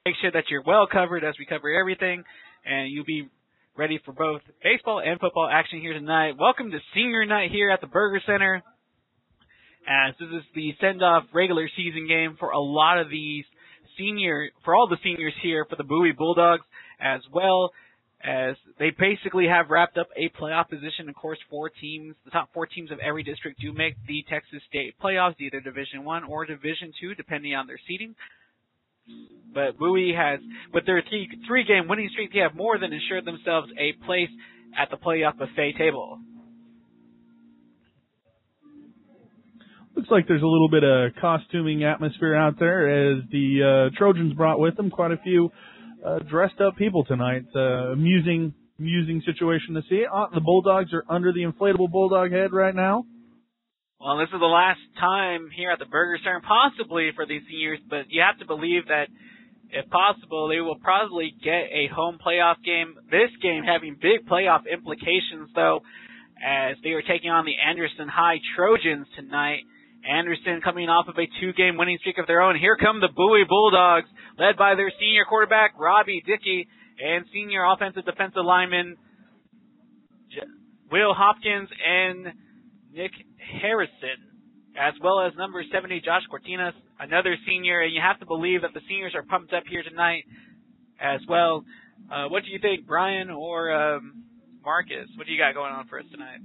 make sure that you're well covered as we cover everything, and you'll be ready for both baseball and football action here tonight. Welcome to senior night here at the Burger Center, as this is the send-off regular season game for a lot of these all the seniors here for the Bowie Bulldogs, as well as they basically have wrapped up a playoff position. Of course, the top four teams of every district do make the Texas State playoffs, either Division I or Division II, depending on their seeding. But Bowie has, with their three-game winning streak, they have more than ensured themselves a place at the playoff buffet table. Looks like there's a little bit of costuming atmosphere out there, as the Trojans brought with them quite a few dressed-up people tonight. Amusing situation to see. The Bulldogs are under the inflatable Bulldog head right now. Well, this is the last time here at the Burger Center, possibly for these seniors, but you have to believe that, if possible, they will probably get a home playoff game. This game having big playoff implications, though, as they are taking on the Anderson High Trojans tonight. Anderson coming off of a two-game winning streak of their own. Here come the Bowie Bulldogs, led by their senior quarterback, Robbie Dickey, and senior offensive defensive lineman, Will Hopkins and Nick Harrison, as well as number 70, Josh Cortinas, another senior. And you have to believe that the seniors are pumped up here tonight as well. What do you think, Brian or Marcus? What do you got going on for us tonight?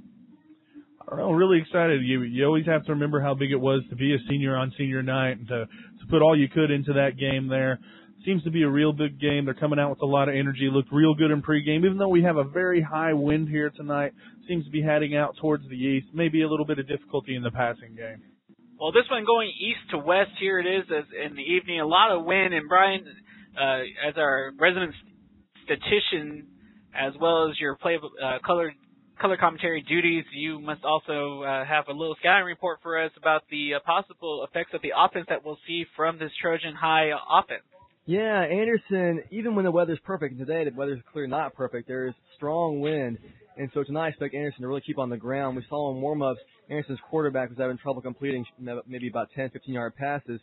I'm really excited. You always have to remember how big it was to be a senior on senior night and to put all you could into that game there. Seems to be a real big game. They're coming out with a lot of energy. Looked real good in pregame, even though we have a very high wind here tonight. Seems to be heading out towards the east. Maybe a little bit of difficulty in the passing game. Well, this one going east to west, here it is as in the evening. A lot of wind. And Brian, as our resident statistician, as well as your color commentary duties, you must also have a little scouting report for us about the possible effects of the offense that we'll see from this Trojan High offense. Yeah, Anderson, even when the weather's perfect, and today the weather's clearly not perfect, there's strong wind. And so tonight I expect Anderson to really keep on the ground. We saw in warm-ups, Anderson's quarterback was having trouble completing maybe about 10, 15-yard passes.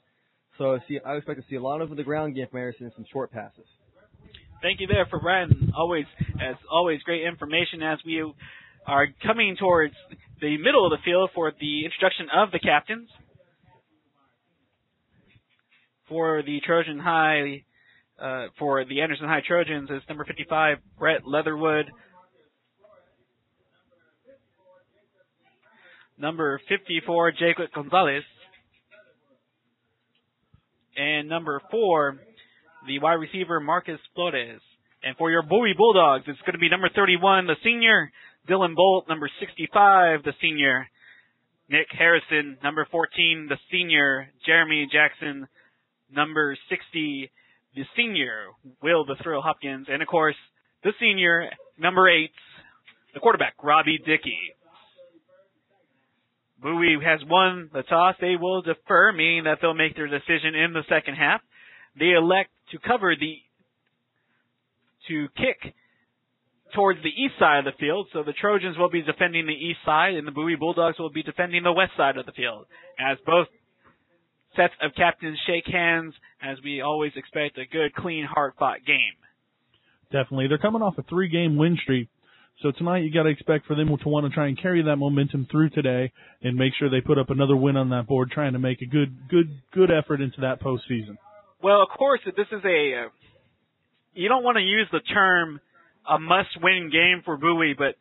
So I expect to see a lot of the ground game from Anderson and some short passes. Thank you there for Brian. As always, great information as we are coming towards the middle of the field for the introduction of the captains. For the Trojan High, for the Anderson High Trojans is number 55, Brett Leatherwood. Number 54, Jacob Gonzalez. And number 4, the wide receiver, Marcus Flores. And for your Bowie Bulldogs, it's going to be number 31, the senior, Dylan Bolt. Number 65, the senior, Nick Harrison. Number 14, the senior, Jeremy Jackson. Number 60, the senior, Will the Thrill Hopkins. And, of course, the senior, number 8, the quarterback, Robbie Dickey. Bowie has won the toss. They will defer, meaning that they'll make their decision in the second half. They elect to kick towards the east side of the field. So the Trojans will be defending the east side, and the Bowie Bulldogs will be defending the west side of the field, as both sets of captains shake hands, as we always expect a good, clean, hard-fought game. Definitely. They're coming off a 3-game win streak, so tonight you got to expect for them to want to try and carry that momentum through today and make sure they put up another win on that board, trying to make a good effort into that postseason. Well, of course, this is you don't want to use the term a must-win game for Bowie, but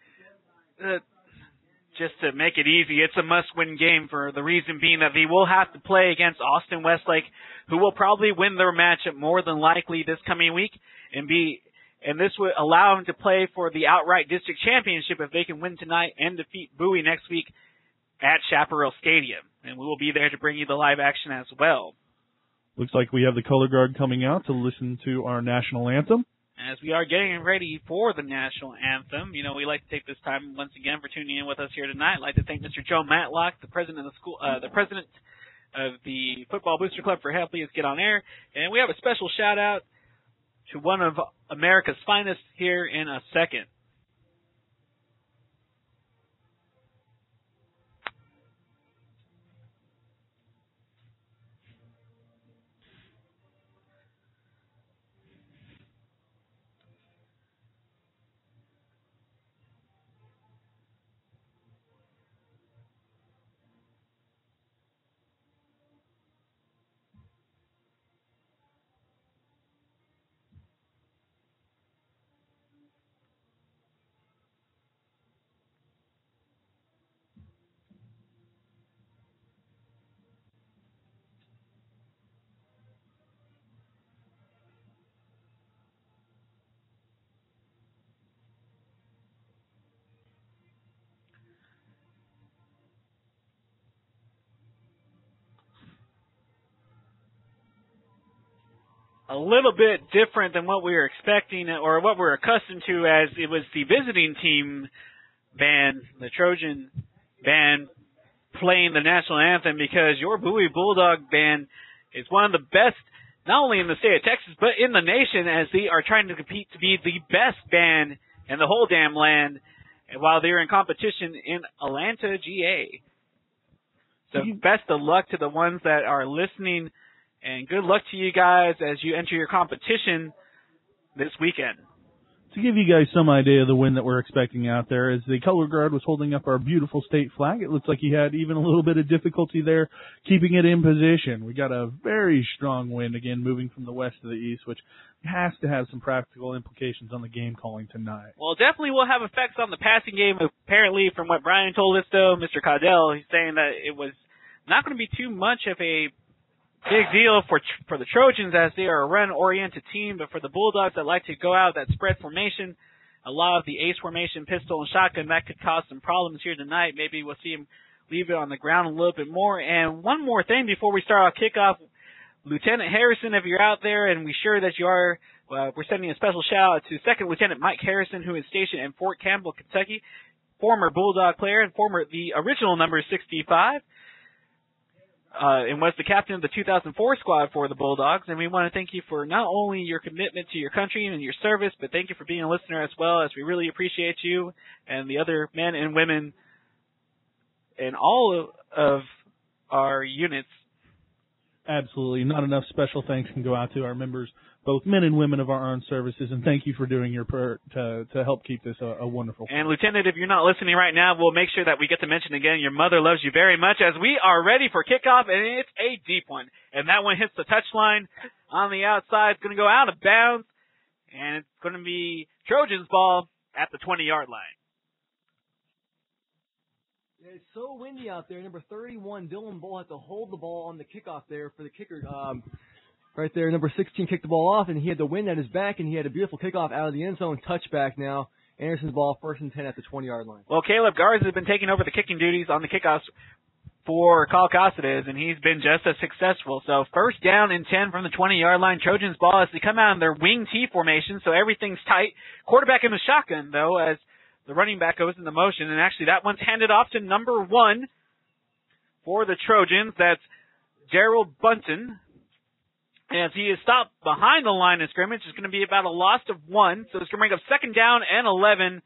just to make it easy, it's a must-win game for the reason being that they will have to play against Austin Westlake, who will probably win their matchup more than likely this coming week, and this would allow them to play for the outright district championship if they can win tonight and defeat Bowie next week at Chaparral Stadium. And we will be there to bring you the live action as well. Looks like we have the color guard coming out to listen to our national anthem. As we are getting ready for the national anthem, we like to take this time once again for tuning in with us here tonight. I'd like to thank Mr. Joe Matlock, the president of the Football Booster Club, for helping us get on air. And we have a special shout out to one of America's finest here in a second. a little bit different than what we were expecting or what we're accustomed to, as it was the visiting team band, the Trojan band, playing the national anthem, because your Bowie Bulldog band is one of the best, not only in the state of Texas, but in the nation, as they are trying to compete to be the best band in the whole damn land while they're in competition in Atlanta, GA. So best of luck to the ones that are listening, and good luck to you guys as you enter your competition this weekend. To give you guys some idea of the wind that we're expecting out there, as the color guard was holding up our beautiful state flag, it looks like he had even a little bit of difficulty there keeping it in position. We got a very strong wind, again, moving from the west to the east, which has to have some practical implications on the game calling tonight. Well, definitely will have effects on the passing game. Apparently, from what Brian told us, though, Mr. Caudill, he's saying that it was not going to be too much of a big deal for the Trojans, as they are a run-oriented team, but for the Bulldogs that like to go out that spread formation, a lot of the ace formation, pistol, and shotgun, that could cause some problems here tonight. Maybe we'll see him leave it on the ground a little bit more. And one more thing before we start our kickoff, Lieutenant Harrison, if you're out there, and we're sure that you are, we're sending a special shout-out to Second Lieutenant Mike Harrison, who is stationed in Fort Campbell, Kentucky, former Bulldog player and the original number 65. And was the captain of the 2004 squad for the Bulldogs. And we want to thank you for not only your commitment to your country and your service, but thank you for being a listener as well, as we really appreciate you and the other men and women in all of our units. Absolutely. Not enough special thanks can go out to our members, both men and women of our armed services, and thank you for doing your part to help keep this a wonderful. And Lieutenant, if you're not listening right now, we'll make sure that we get to mention again, your mother loves you very much, as we are ready for kickoff, and it's a deep one. And that one hits the touchline on the outside. It's going to go out of bounds, and it's going to be Trojans ball at the 20-yard line. It's so windy out there. Number 31, Dylan Bull, had to hold the ball on the kickoff there for the kicker. Right there, number 16 kicked the ball off, and he had the wind at his back, and he had a beautiful kickoff out of the end zone, touchback now. Anderson's ball, 1st and 10 at the 20-yard line. Well, Caleb Garza has been taking over the kicking duties on the kickoffs for Calcasides, and he's been just as successful. So 1st down and 10 from the 20-yard line. Trojans ball as they come out in their wing T formation, so everything's tight. Quarterback in the shotgun, though, as the running back goes into motion, and actually that one's handed off to number 1 for the Trojans. That's Gerald Bunton. As he is stopped behind the line of scrimmage, it's going to be about a loss of 1. So it's going to bring up 2nd down and 11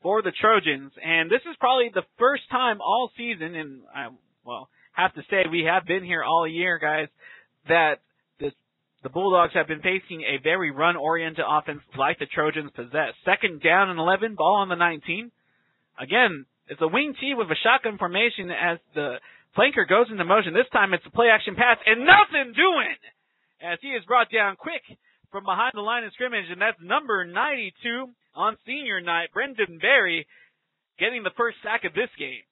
for the Trojans. And this is probably the first time all season, and I have to say we have been here all year, guys, that the Bulldogs have been facing a very run-oriented offense like the Trojans possess. 2nd down and 11, ball on the 19. Again, it's a wing T with a shotgun formation as the flanker goes into motion. This time it's a play-action pass, and nothing doing, as he is brought down quick from behind the line of scrimmage, and that's number 92 on senior night, Brendan Berry, getting the first sack of this game.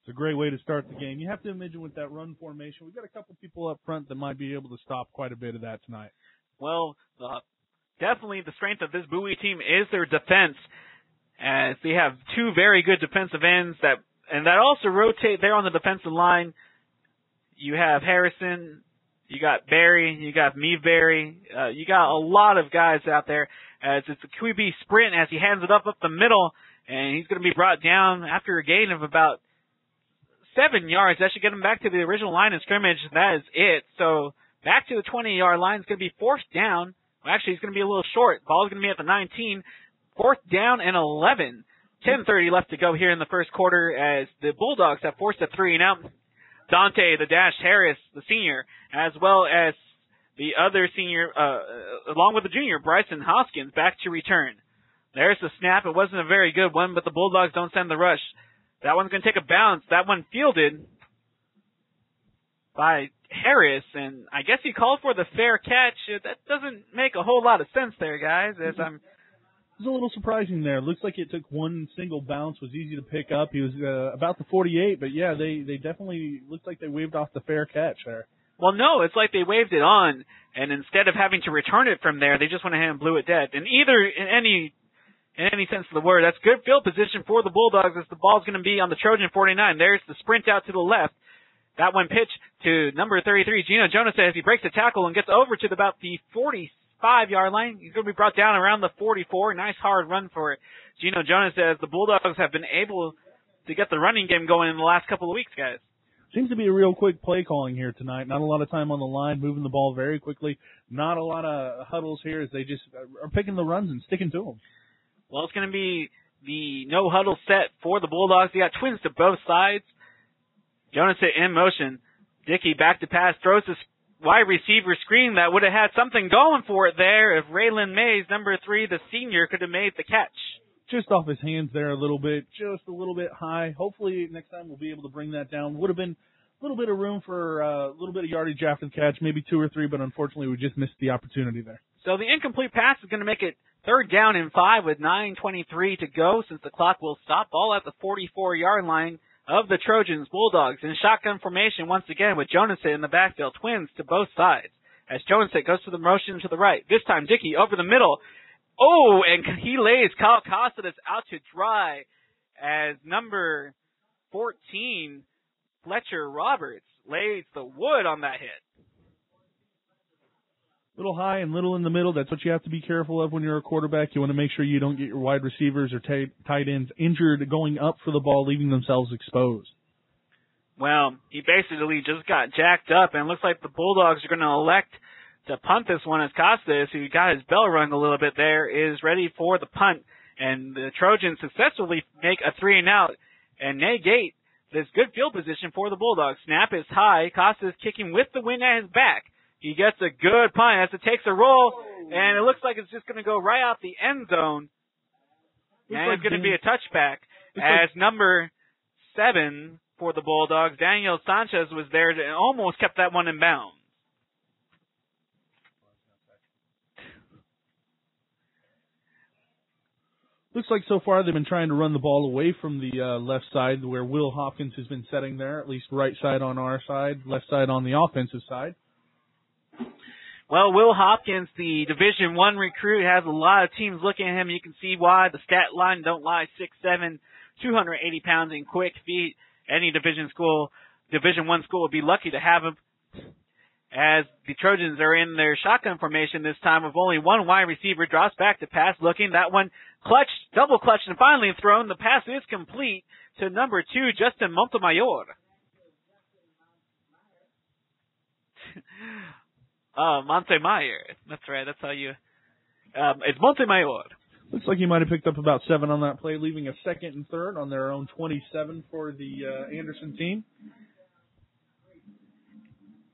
It's a great way to start the game. You have to imagine with that run formation, we've got a couple people up front that might be able to stop quite a bit of that tonight. Well, definitely the strength of this Bowie team is their defense, as they have 2 very good defensive ends that also rotate there on the defensive line. You have Harrison, you got Barry, you got Meaveberry, you got a lot of guys out there, as it's a QB sprint as he hands it up the middle, and he's going to be brought down after a gain of about 7 yards. That should get him back to the original line of scrimmage. That is it. So back to the 20-yard line. It's going to be 4th down. Well, actually, it's going to be a little short. Ball's going to be at the 19. 4th down and 11. 10:30 left to go here in the first quarter, as the Bulldogs have forced a 3-and-out. Dante, the Dash Harris, the senior, as well as the other senior, along with the junior, Bryson Hopkins, back to return. There's the snap. It wasn't a very good one, but the Bulldogs don't send the rush. That one's going to take a bounce. That one fielded by Harris, and I guess he called for the fair catch. That doesn't make a whole lot of sense there, guys. As I'm It was a little surprising there. It looks like it took one single bounce, was easy to pick up. He was about the 48, but yeah, they definitely looked like they waved off the fair catch there. Well, no, it's like they waved it on, and instead of having to return it from there, they just went ahead and blew it dead. And in any sense of the word, that's good field position for the Bulldogs, as the ball's going to be on the Trojan 49. There's the sprint out to the left. That one pitch to number 33, Gino Jonas, as he breaks the tackle and gets over to about the 45-yard line. He's going to be brought down around the 44. Nice hard run for Gino Jonas, as the Bulldogs have been able to get the running game going in the last couple of weeks, guys. Seems to be a real quick play calling here tonight. Not a lot of time on the line, moving the ball very quickly. Not a lot of huddles here, as they just are picking the runs and sticking to them. Well, it's going to be the no huddle set for the Bulldogs. They got twins to both sides. Jonas in motion. Dickey back to pass, throws this wide receiver screen that would have had something going for it there if Raylan Mays, number 3, the senior, could have made the catch. Just off his hands there a little bit, just a little bit high. Hopefully next time we'll be able to bring that down. Would have been a little bit of room for a little bit of yardage after the catch, maybe 2 or 3, but unfortunately we just missed the opportunity there. So the incomplete pass is going to make it 3rd down and 5 with 9:23 to go, since the clock will stop. Ball at the 44-yard line of the Trojans. Bulldogs in shotgun formation once again with Jonas in the backfield. Twins to both sides as Jonas goes to the motion to the right. This time Dickey over the middle. Oh, and he lays Kyle Costas out to dry as number 14, Fletcher Roberts, lays the wood on that hit. Little high and little in the middle. That's what you have to be careful of when you're a quarterback. You want to make sure you don't get your wide receivers or tight ends injured going up for the ball, leaving themselves exposed. Well, he basically just got jacked up, and it looks like the Bulldogs are going to elect to punt this one, as Costas, who got his bell rung a little bit there, is ready for the punt. And the Trojans successfully make a 3-and-out and negate this good field position for the Bulldogs. Snap is high. Costas kicking with the wind at his back. He gets a good punt as it takes a roll, and it looks like it's just going to go right out the end zone. And it's going to be a touchback as number 7 for the Bulldogs, Daniel Sanchez, was there and almost kept that one in bounds. Looks like so far they've been trying to run the ball away from the left side where Will Hopkins has been setting there, at least right side on our side, left side on the offensive side. Well, Will Hopkins, the Division I recruit, has a lot of teams looking at him. You can see why. The stat line don't lie, 6'7", 280 pounds and quick feet. Any Division I school would be lucky to have him. As the Trojans are in their shotgun formation this time with only one wide receiver, drops back to pass looking. That one clutched, double clutched, and finally thrown. The pass is complete to number 2, Justin Montemayor. Montemayor. That's right. That's how you... it's Montemayor. Looks like he might have picked up about 7 on that play, leaving a 2nd and 3rd on their own 27 for the Anderson team.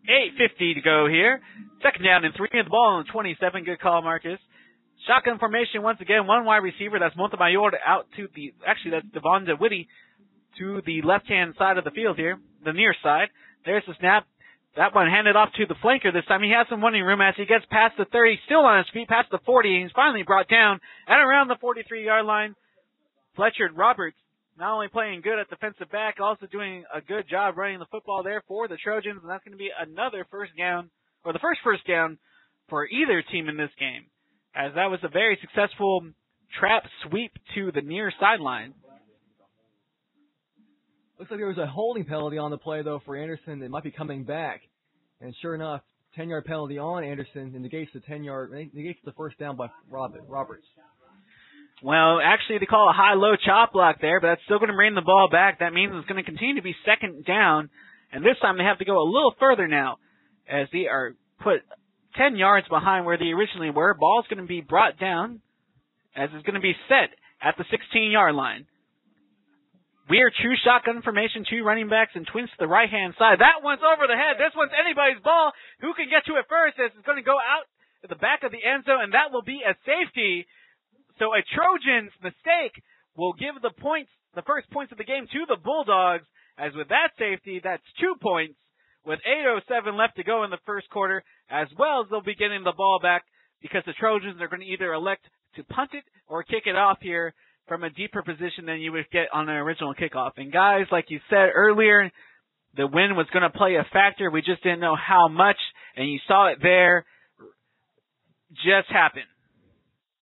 8:50 to go here. 2nd down and 3. The ball on the 27. Good call, Marcus. Shotgun formation once again. One wide receiver. That's Montemayor out to the... Actually, that's Devonda Whitty to the left-hand side of the field here, the near side. There's the snap. That one handed off to the flanker this time. He has some running room as he gets past the 30, still on his feet, past the 40, and he's finally brought down at around the 43-yard line. Fletcher Roberts not only playing good at defensive back, also doing a good job running the football there for the Trojans, and that's going to be another first down, or the first down for either team in this game, as that was a very successful trap sweep to the near sideline. Looks like there was a holding penalty on the play, though, for Anderson. It might be coming back. And sure enough, 10-yard penalty on Anderson and negates the first down by Roberts. Well, actually, they call a high-low chop block there, but that's still going to bring the ball back. That means it's going to continue to be 2nd down. And this time they have to go a little further now, as they are put 10 yards behind where they originally were. Ball's going to be brought down, as it's going to be set at the 16-yard line. Weird true shotgun formation, 2 running backs and twins to the right-hand side. That one's over the head. This one's anybody's ball. Who can get to it first? As it's going to go out at the back of the end zone, and that will be a safety. So a Trojans mistake will give the first points of the game to the Bulldogs. As with that safety, that's 2 points with 8:07 left to go in the first quarter, as well as they'll be getting the ball back because the Trojans are going to either elect to punt it or kick it off here from a deeper position than you would get on an original kickoff. And guys, like you said earlier, the wind was going to play a factor. We just didn't know how much, and you saw it there just happen.